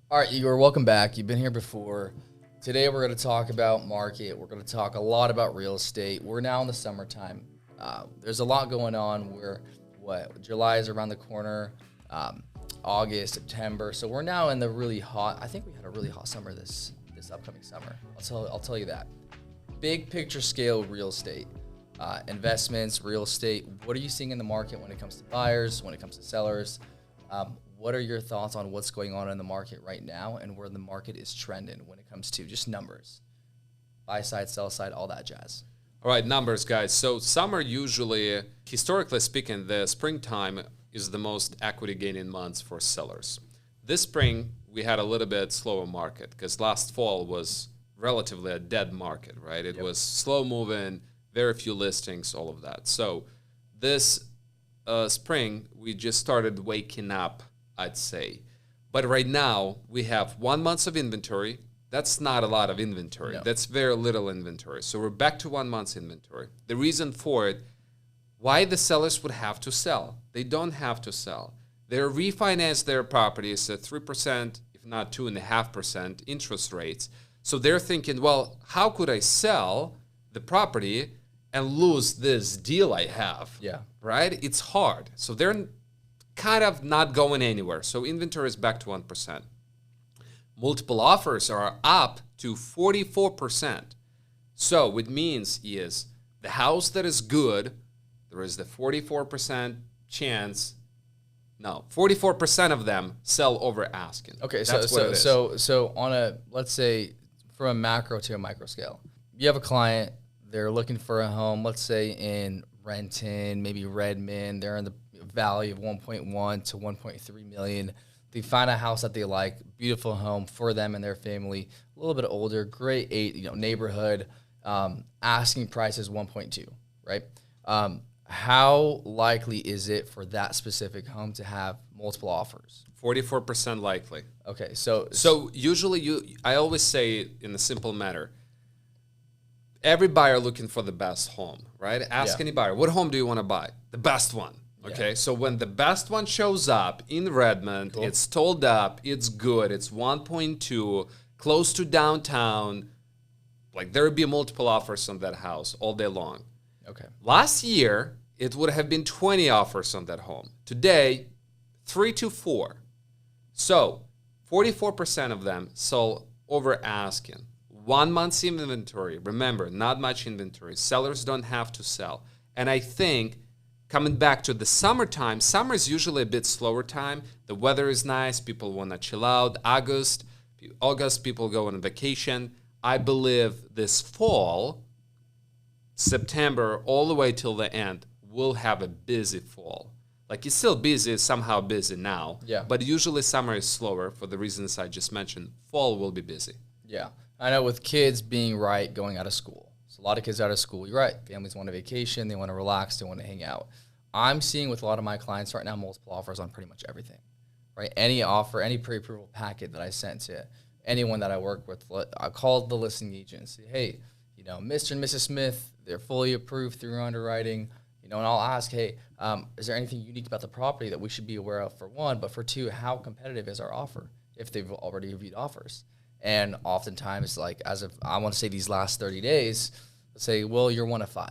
All right, Igor, welcome back. You've been here before. Today we're going to talk about market. We're going to talk a lot about real estate. We're now in the summertime. There's a lot going on. July is around the corner, August, September. So we're now in the really hot. I think we had a really hot summer this upcoming summer. I'll tell you that. Big picture scale real estate, investments, real estate. What are you seeing in the market when it comes to buyers, when it comes to sellers? What are your thoughts on what's going on in the market right now and where the market is trending when it comes to just numbers? Buy side, sell side, all that jazz. All right, numbers, guys. So summer usually, historically speaking, the springtime is the most equity gaining months for sellers. This spring, we had a little bit slower market because last fall was relatively a dead market, right? It was slow moving, very few listings, all of that. So this spring, we just started waking up, I'd say. But right now, we have 1 month of inventory. That's not a lot of inventory. No. That's very little inventory. So we're back to 1 month's inventory. The reason for it, why the sellers would have to sell. They don't have to sell. They refinance their properties at 3%, if not 2.5% interest rates. So they're thinking, well, how could I sell the property and lose this deal I have? Yeah. Right? It's hard. So they're kind of not going anywhere. So inventory is back to 1%. Multiple offers are up to 44%. So what it means is the house that is good, there is the 44% chance. No, 44% of them sell over asking. Okay, That's what it is. so on a, let's say from a macro to a micro scale, you have a client, they're looking for a home, let's say in Renton, maybe Redmond, they're in the value of 1.1 to 1.3 million. They find a house that they like, beautiful home for them and their family, a little bit older, grade 8, neighborhood, asking price is 1.2, right? How likely is it for that specific home to have multiple offers? 44% likely. Okay, so usually I always say in a simple manner, every buyer looking for the best home, right? Ask any buyer, what home do you want to buy? The best one. Okay, so when the best one shows up in Redmond, it's told up, it's good, it's 1.2, close to downtown, like there would be multiple offers on that house all day long. Okay. Last year, it would have been 20 offers on that home. Today, 3 to 4. So 44% of them sold over asking. 1 month's inventory. Remember, not much inventory. Sellers don't have to sell. And I think coming back to the summertime, summer is usually a bit slower time. The weather is nice. People want to chill out. August, people go on vacation. I believe this fall, September, all the way till the end, we'll have a busy fall. Like it's still busy, it's somehow busy now. Yeah. But usually summer is slower for the reasons I just mentioned. Fall will be busy. Yeah. I know with kids being going out of school. So a lot of kids out of school, you're right. Families want a vacation, they want to relax, they want to hang out. I'm seeing with a lot of my clients right now multiple offers on pretty much everything, right? Any offer, any pre-approval packet that I sent to anyone that I work with, I called the listing agent and say, hey, Mr. and Mrs. Smith, they're fully approved through underwriting, and I'll ask, hey, is there anything unique about the property that we should be aware of for one, but for two, how competitive is our offer if they've already reviewed offers? And oftentimes, like I want to say these last 30 days, let's say, well, you're 1 of 5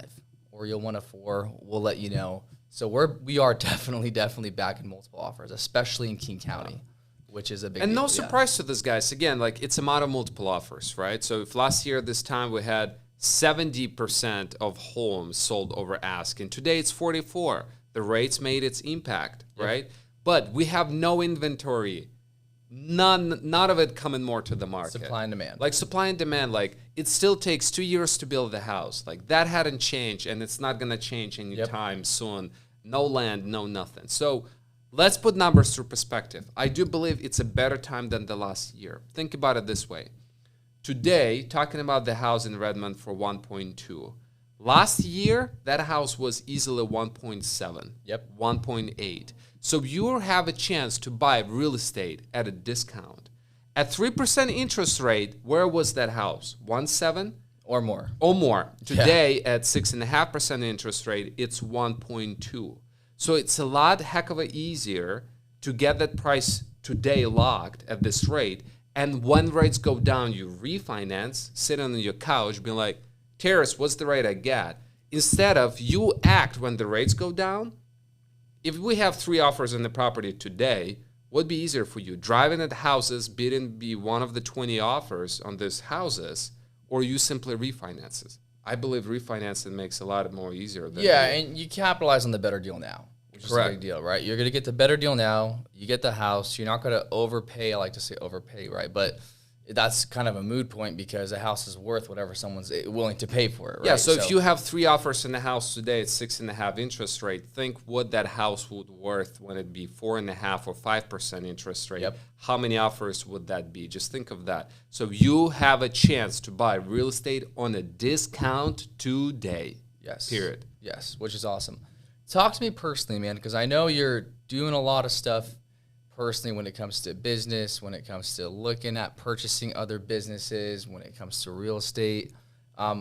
or you're 1 of 4, we'll let you know. So we are definitely back in multiple offers, especially in King County, which is a big and deal. no surprise to this, guys. Again, like it's amount of multiple offers, right? So if last year this time we had 70% of homes sold over asking, today it's 44. The rates made its impact, right? But we have no inventory. None of it coming more to the market. Supply and demand. Like supply and demand, like it still takes 2 years to build the house. Like that hadn't changed and it's not gonna change anytime soon. No land, no nothing. So let's put numbers through perspective. I do believe it's a better time than the last year. Think about it this way. Today, talking about the house in Redmond for 1.2. Last year, that house was easily 1.7. Yep. 1.8. So you have a chance to buy real estate at a discount. At 3% interest rate, where was that house? 1.7? Or more. Or more. Today, at 6.5% interest rate, it's 1.2. So it's a lot heck of a easier to get that price today locked at this rate, and when rates go down, you refinance, sit on your couch, be like, Terrace, what's the rate I get? Instead of you act when the rates go down. If we have 3 offers on the property today, what'd be easier for you? Driving at houses, bidding be one of the 20 offers on these houses, or you simply refinances? I believe refinancing makes a lot more easier. Than and you capitalize on the better deal now, which is a big deal, right? You're going to get the better deal now. You get the house. You're not going to overpay. I like to say overpay, right? But that's kind of a moot point because a house is worth whatever someone's willing to pay for it, right? Yeah, so if you have 3 offers in the house today at 6.5 interest rate, think what that house would worth when it be 4.5 or 5% interest rate. Yep. How many offers would that be? Just think of that. So you have a chance to buy real estate on a discount today. Yes. Period. Yes, which is awesome. Talk to me personally, man, because I know you're doing a lot of stuff personally when it comes to business, when it comes to looking at purchasing other businesses, when it comes to real estate. I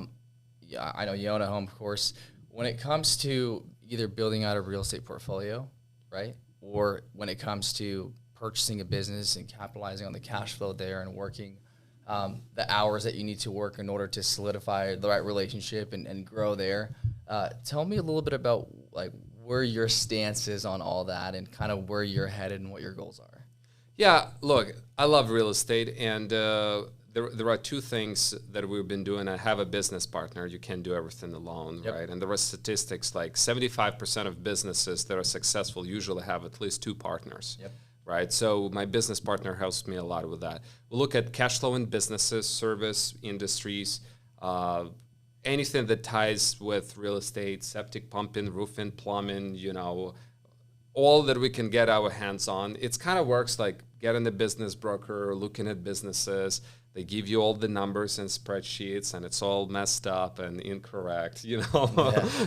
know you own a home, of course. When it comes to either building out a real estate portfolio, right, or when it comes to purchasing a business and capitalizing on the cash flow there and working the hours that you need to work in order to solidify the right relationship and grow there, tell me a little bit about like where your stance is on all that and kind of where you're headed and what your goals are. Yeah, look, I love real estate, and there are 2 things that we've been doing. I have a business partner. You can't do everything alone, right? And there are statistics like 75% of businesses that are successful usually have at least 2 partners, right? So my business partner helps me a lot with that. We look at cash flow in businesses, service industries, anything that ties with real estate, septic pumping, roofing, plumbing, all that we can get our hands on. It's kind of works like getting a business broker, looking at businesses. They give you all the numbers and spreadsheets, and it's all messed up and incorrect,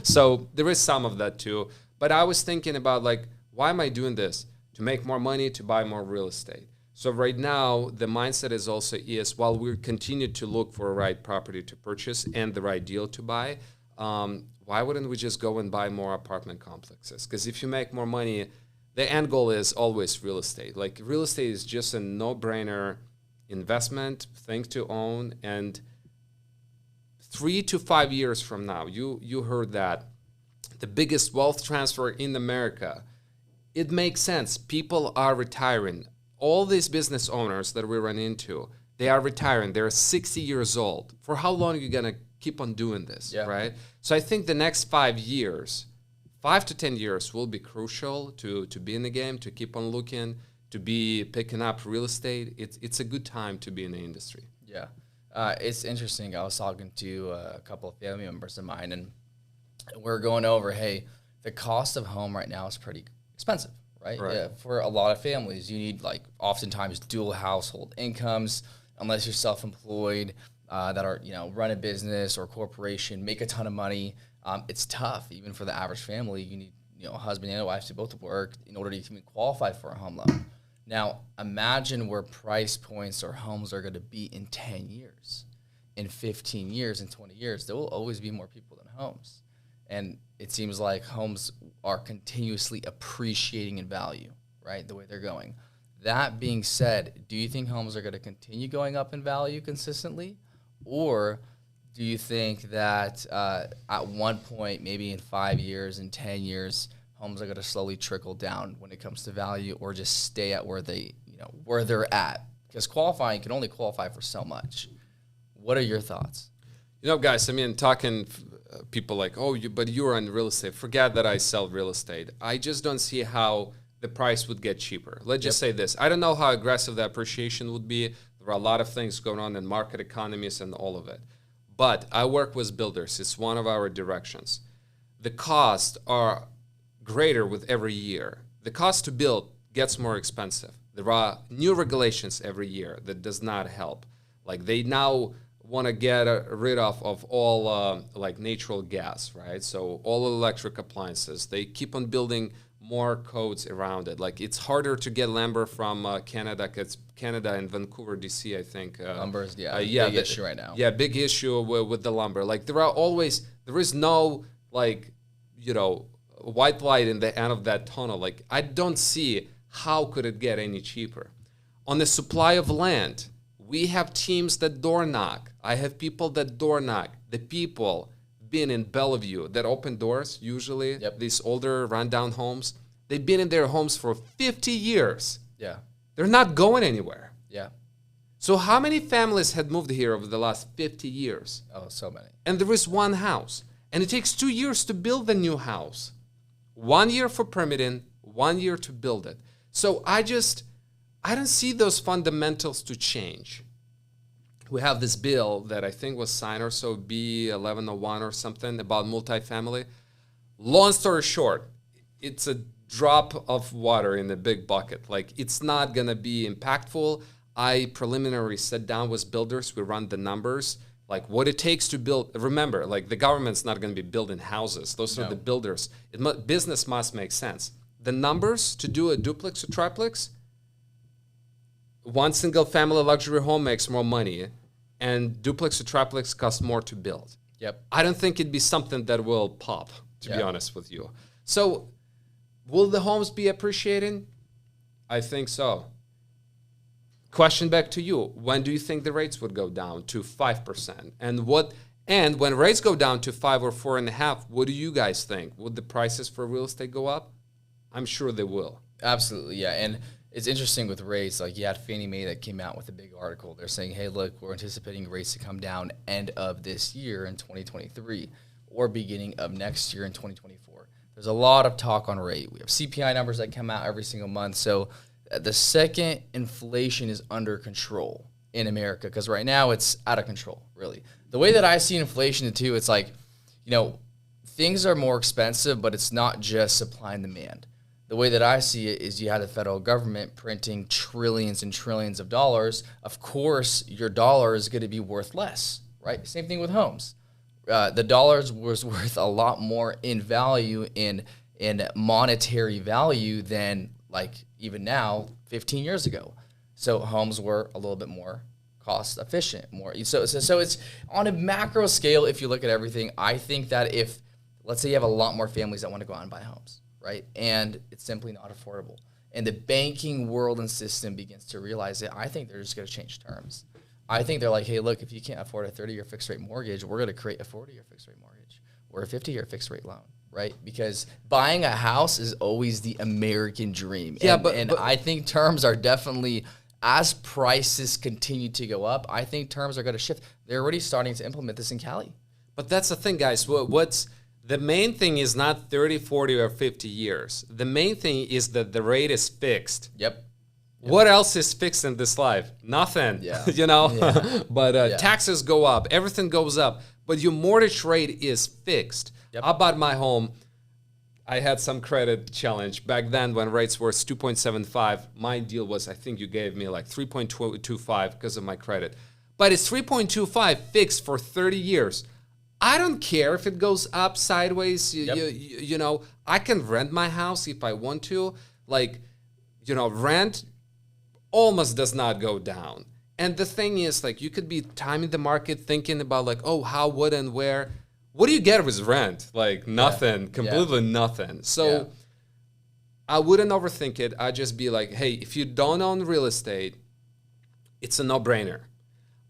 So there is some of that too. But I was thinking about like, why am I doing this? To make more money, to buy more real estate. So right now, the mindset is also while we continue to look for a right property to purchase and the right deal to buy, why wouldn't we just go and buy more apartment complexes? Because if you make more money, the end goal is always real estate. Like real estate is just a no-brainer investment thing to own. And 3 to 5 years from now, you heard that the biggest wealth transfer in America, it makes sense. People are retiring. All these business owners that we run into, they are retiring. They're 60 years old. For how long are you going to keep on doing this, right? So I think the next 5 years, 5 to 10 years will be crucial to be in the game, to keep on looking, to be picking up real estate. It's a good time to be in the industry. Yeah. It's interesting. I was talking to a couple of family members of mine, and we're going over, hey, the cost of home right now is pretty expensive. Right? Yeah, for a lot of families, you need like oftentimes dual household incomes, unless you're self-employed, that are run a business or corporation, make a ton of money. It's tough even for the average family. You need a husband and a wife to both work in order to even qualify for a home loan. Now imagine where price points or homes are going to be in 10 years, in 15 years, in 20 years. There will always be more people than homes. And it seems like homes are continuously appreciating in value, right, the way they're going. That being said, do you think homes are going to continue going up in value consistently? Or do you think that at one point, maybe in 5 years, in 10 years, homes are going to slowly trickle down when it comes to value, or just stay at where where they're at? Because qualifying can only qualify for so much. What are your thoughts? Guys, I mean, talking people like, but you're in real estate. Forget that I sell real estate. I just don't see how the price would get cheaper. Let's just say this. I don't know how aggressive the appreciation would be. There are a lot of things going on in market economies and all of it. But I work with builders. It's one of our directions. The costs are greater with every year. The cost to build gets more expensive. There are new regulations every year that does not help. Like they now want to get rid of all like natural gas, right? So all electric appliances, they keep on building more codes around it. Like it's harder to get lumber from Canada, because Canada and Vancouver, DC, I think. Lumber is big issue right now. Yeah, big issue with the lumber. Like there is no like, white light in the end of that tunnel. Like I don't see how could it get any cheaper? On the supply of land, we have teams that door knock. I have people that door knock. The people been in Bellevue that open doors, usually these older rundown homes, they've been in their homes for 50 years. Yeah. They're not going anywhere. Yeah. So how many families had moved here over the last 50 years? Oh, so many. And there is one house. And it takes 2 years to build a new house. 1 year for permitting, 1 year to build it. So I don't see those fundamentals to change. We have this bill that I think was signed or so, B1101 or something, about multifamily. Long story short, it's a drop of water in a big bucket. Like, it's not going to be impactful. I preliminarily sat down with builders. We run the numbers, like what it takes to build. Remember, like, the government's not going to be building houses. Those are the builders. Business must make sense. The numbers to do a duplex or triplex, one single family luxury home makes more money, and duplex or triplex costs more to build. Yep. I don't think it'd be something that will pop, to be honest with you. So will the homes be appreciating? I think so. Question back to you. When do you think the rates would go down to 5%? And when rates go down to 5 or 4.5, what do you guys think? Would the prices for real estate go up? I'm sure they will. Absolutely, yeah. And it's interesting with rates. Like, you had Fannie Mae that came out with a big article. They're saying, hey, look, we're anticipating rates to come down end of this year in 2023 or beginning of next year in 2024. There's a lot of talk on rate. We have CPI numbers that come out every single month. So the second inflation is under control in America, because right now it's out of control, really. The way that I see inflation, too, it's like, things are more expensive, but it's not just supply and demand. The way that I see it is you have the federal government printing trillions and trillions of dollars. Of course, your dollar is going to be worth less, right? Same thing with homes. The dollars was worth a lot more in value, in monetary value than, like, even now, 15 years ago. So homes were a little bit more cost efficient, so it's on a macro scale. If you look at everything, I think that if, let's say, you have a lot more families that want to go out and buy homes, right? And it's simply not affordable, and the banking world and system begins to realize it, I think they're just going to change terms. I think they're like, hey, look, if you can't afford a 30-year fixed rate mortgage, we're going to create a 40-year fixed rate mortgage or a 50-year fixed rate loan, right? Because buying a house is always the American dream. Yeah, but I think terms are definitely, as prices continue to go up, I think terms are going to shift. They're already starting to implement this in Cali. But that's the thing, guys. What's the main thing is not 30, 40, or 50 years. The main thing is that the rate is fixed. Yep. What else is fixed in this life? Nothing. Yeah. Yeah. But taxes go up. Everything goes up. But your mortgage rate is fixed. Yep. I bought my home. I had some credit challenge. Back then, when rates were 2.75, my deal was, I think you gave me like 3.25 because of my credit. But it's 3.25 fixed for 30 years. I don't care if it goes up, sideways. Yep. I can rent my house if I want to. Like, rent almost does not go down. And the thing is, like, you could be timing the market, thinking about, like, oh, how, what, and where. What do you get with rent? Like, nothing, completely nothing. So I wouldn't overthink it. I'd just be like, hey, if you don't own real estate, it's a no-brainer.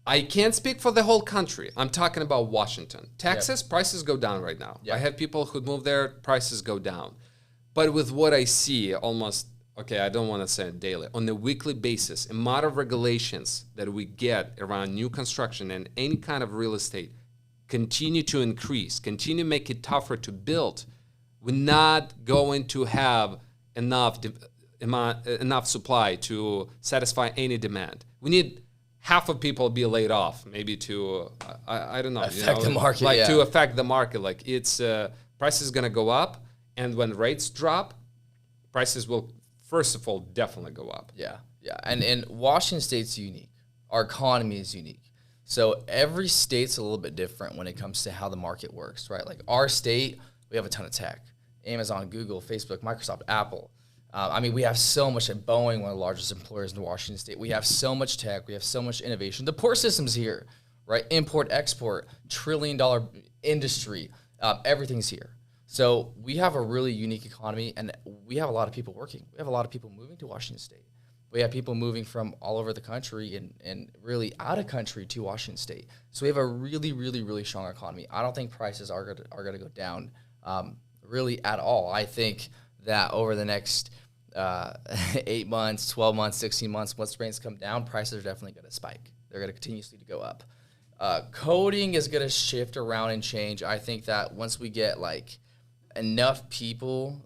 I can't speak for the whole country. I'm talking about Washington. Texas, prices go down right now. I have people who move there, prices go down. But with what I see almost, I don't want to say it daily, on a weekly basis, amount of regulations that we get around new construction and any kind of real estate continue to increase, continue to make it tougher to build, we're not going to have enough supply to satisfy any demand. We need half of people be laid off, maybe to, I don't know. Affect the market, to affect the market. Like, it's, prices is going to go up, and when rates drop, prices will, first of all, definitely go up. Yeah. And Washington State's unique. Our economy is unique. So every state's a little bit different when it comes to how the market works, right? Like, our state, we have a ton of tech. Amazon, Google, Facebook, Microsoft, Apple. We have so much at Boeing, one of the largest employers in Washington State. We have so much tech. We have so much innovation. The port system's here, right? Import, export, $1 trillion industry. Everything's here. So we have a really unique economy, and we have a lot of people working. We have a lot of people moving to Washington State. We have people moving from all over the country and really out of country to Washington State. So we have a really, really, really strong economy. I don't think prices are going to go down really at all. I think that over the next 8 months, 12 months, 16 months, once rates come down, prices are definitely going to spike. They're going to continuously go up. Coding is going to shift around and change. I think that once we get like enough people,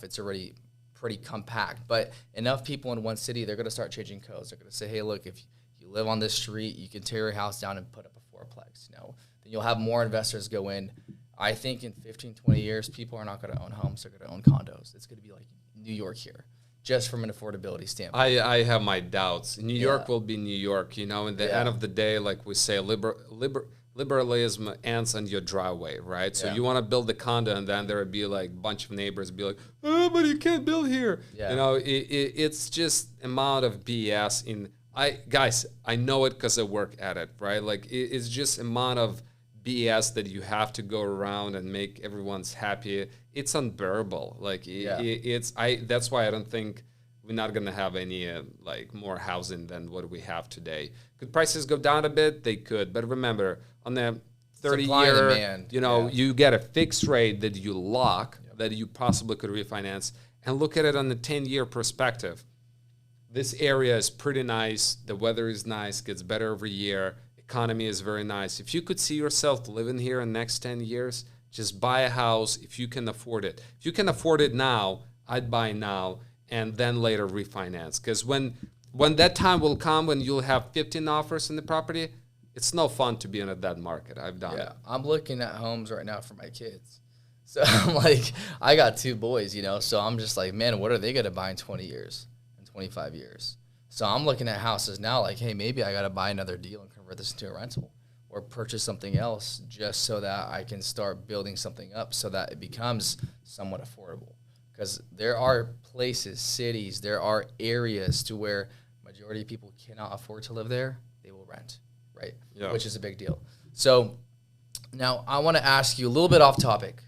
it's already pretty compact, but enough people in one city, they're going to start changing codes. They're going to say, hey, look, if you live on this street, you can tear your house down and put up a fourplex. Then you'll have more investors go in. I think in 15, 20 years, people are not going to own homes. They're going to own condos. It's going to be like New York here, just from an affordability standpoint. I have my doubts. New York will be New York, In the end of the day, like we say, liberalism ends on your driveway, right? So you want to build a condo, and then there would be like a bunch of neighbors be like, oh, but you can't build here. Yeah. It's just amount of BS I know it because I work at it, right? Like it's just amount of BS that you have to go around and make everyone's happy. It's unbearable. Like that's why I don't think we're not going to have any more housing than what we have today. Could prices go down a bit? They could. But remember, on the 30-year, you get a fixed rate that you lock, that you possibly could refinance, and look at it on the 10-year perspective. This area is pretty nice. The weather is nice, gets better every year. Economy is very nice. If you could see yourself living here in the next 10 years, just buy a house if you can afford it. If you can afford it now, I'd buy now and then later refinance. Because when that time will come, when you'll have 15 offers in the property, it's no fun to be in that market. I've done it. Yeah, I'm looking at homes right now for my kids. So I'm like, I got 2 boys, so I'm just like, man, what are they going to buy in 20 years, in 25 years? So I'm looking at houses now like, hey, maybe I got to buy another deal and convert this into a rental or purchase something else just so that I can start building something up so that it becomes somewhat affordable. Because there are places, cities, there are areas to where majority of people cannot afford to live there. They will rent, right? Yeah. Which is a big deal. So now I want to ask you a little bit off topic.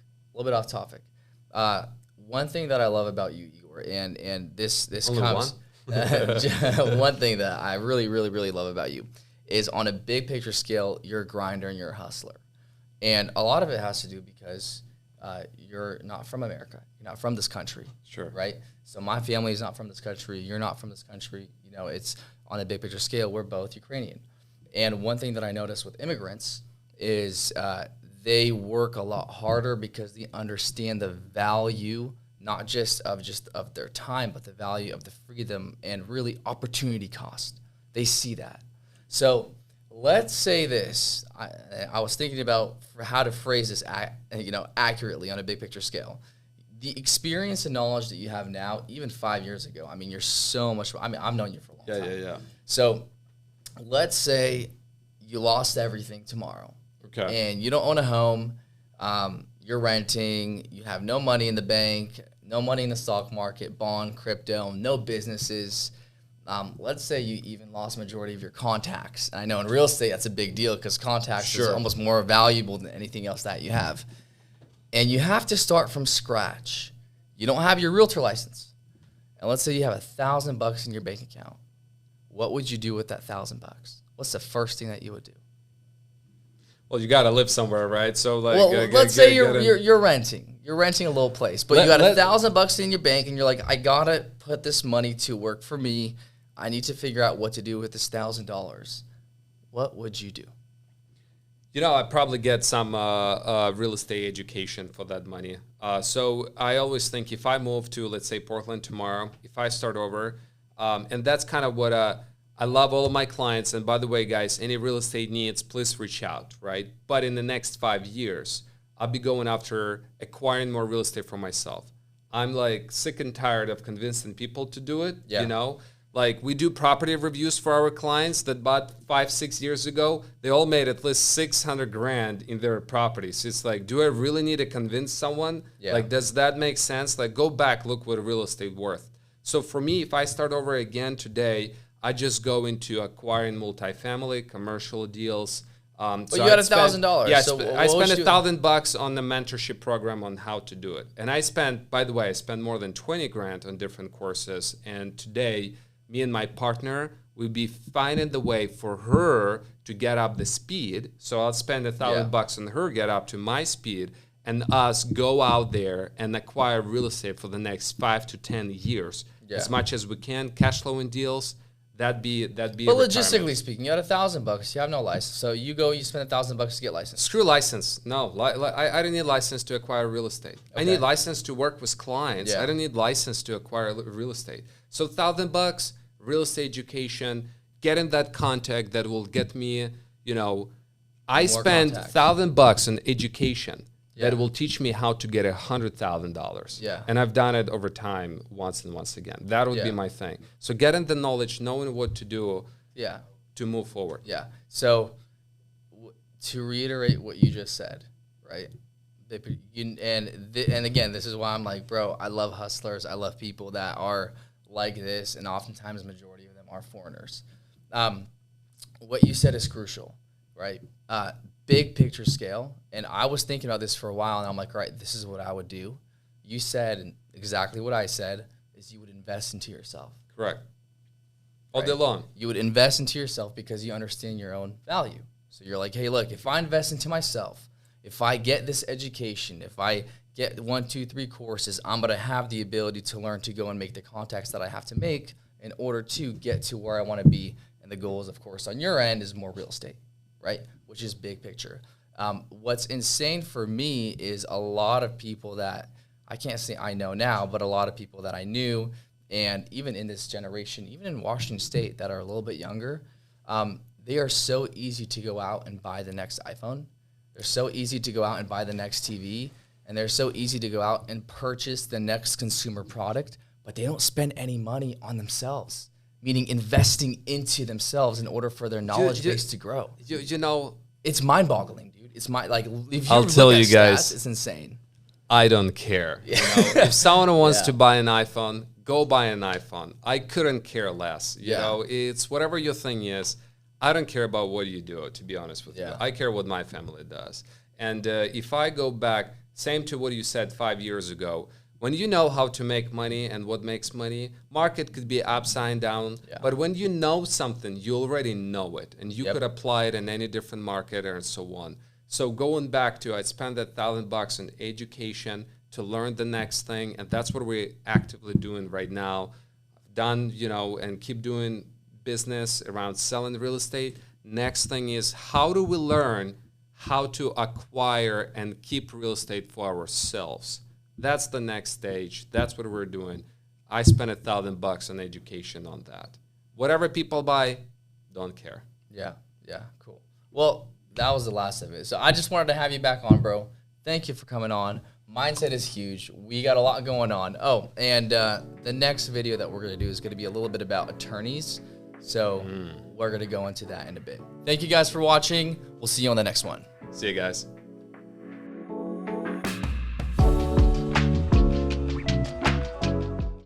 One thing that I love about you, Igor, and this Only comes... one thing that I really, really, really love about you is on a big picture scale, you're a grinder and you're a hustler. And a lot of it has to do because you're not from America. You're not from this country. Sure. Right? So my family is not from this country. You're not from this country. It's on a big picture scale, we're both Ukrainian. And one thing that I notice with immigrants is they work a lot harder because they understand the value not just of their time, but the value of the freedom and really opportunity cost. They see that. So let's say this. I was thinking about how to phrase this, accurately on a big picture scale. The experience and knowledge that you have now, even 5 years ago, you're so much. I've known you for a long time. Yeah. So let's say you lost everything tomorrow. Okay. And you don't own a home. You're renting. You have no money in the bank. No money in the stock market, bond, crypto, no businesses. Let's say you even lost majority of your contacts. And I know in real estate that's a big deal because contacts is almost more valuable than anything else that you have. And you have to start from scratch. You don't have your realtor license. And let's say you have $1,000 in your bank account. What would you do with that $1,000? What's the first thing that you would do? Well, you got to live somewhere, right? So, let's say you're renting. You're renting a little place, but you got $1,000 in your bank, and you're like, I gotta put this money to work for me. I need to figure out what to do with this $1,000. What would you do? I'd probably get some real estate education for that money. So I always think if I move to, let's say, Portland tomorrow, if I start over, and that's kind of what I love all of my clients. And by the way, guys, any real estate needs, please reach out, right? But in the next 5 years, I'll be going after acquiring more real estate for myself. I'm like sick and tired of convincing people to do it, Like we do property reviews for our clients that bought 5-6 years ago. They all made at least $600,000 in their properties. It's like, do I really need to convince someone? Yeah. Like, does that make sense? Like, go back, look what real estate worth. So for me, if I start over again today, I just go into acquiring multifamily, commercial deals, But you had $1,000. Yeah, So I spent $1,000 on the mentorship program on how to do it. And I spent, by the way, I spent more than 20 grand on different courses. And today, me and my partner will be finding the way for her to get up the speed. So I'll spend $1,000 on her get up to my speed, and us go out there and acquire real estate for the next 5 to 10 years, as much as we can, cash flowing deals. That'd be. But logistically speaking, you had $1,000. You have no license, so you spend $1,000 to get licensed. Screw license. No, I don't need license to acquire real estate. Okay. I need license to work with clients. I don't need license to acquire real estate. So $1,000, real estate education, getting that contact that will get me. I spend $1,000 on education. That will teach me how to get $100,000. Yeah. And I've done it over time once and once again. That would be my thing. So getting the knowledge, knowing what to do to move forward. Yeah. So to reiterate what you just said, right? And again, this is why I'm like, bro, I love hustlers. I love people that are like this. And oftentimes the majority of them are foreigners. What you said is crucial, right? Big picture scale. And I was thinking about this for a while, and I'm like, right, this is what I would do. You said exactly what I said, is you would invest into yourself. Correct. All day long. You would invest into yourself because you understand your own value. So you're like, hey, look, if I invest into myself, if I get this education, if I get 1, 2, 3 courses, I'm going to have the ability to learn to go and make the contacts that I have to make in order to get to where I want to be. And the goal is, of course, on your end is more real estate, right? Which is big picture. What's insane for me is a lot of people that I can't say I know now, but a lot of people that I knew, and even in this generation, even in Washington State, that are a little bit younger, they are so easy to go out and buy the next iPhone. They're so easy to go out and buy the next TV, and they're so easy to go out and purchase the next consumer product, but they don't spend any money on themselves, meaning investing into themselves in order for their knowledge base to grow. It's mind-boggling, dude. It's if I'll tell you guys, stats, it's insane. I don't care. If someone wants to buy an iPhone, go buy an iPhone. I couldn't care less. You know, it's whatever your thing is. I don't care about what you do, to be honest with you. I care what my family does. And if I go back, same to what you said 5 years ago, when you know how to make money and what makes money, market could be upside down. But when you know something, you already know it. And you could apply it in any different market and so on. So going back to, I spent that $1,000 on education to learn the next thing. And that's what we're actively doing right now. Done, and keep doing business around selling real estate. Next thing is, how do we learn how to acquire and keep real estate for ourselves? That's the next stage. That's what we're doing. I spent $1,000 on education on that. Whatever people buy, don't care. Yeah, cool. Well, that was the last of it. So I just wanted to have you back on, bro. Thank you for coming on. Mindset is huge. We got a lot going on. Oh, and the next video that we're going to do is going to be a little bit about attorneys. So we're going to go into that in a bit. Thank you guys for watching. We'll see you on the next one. See you guys.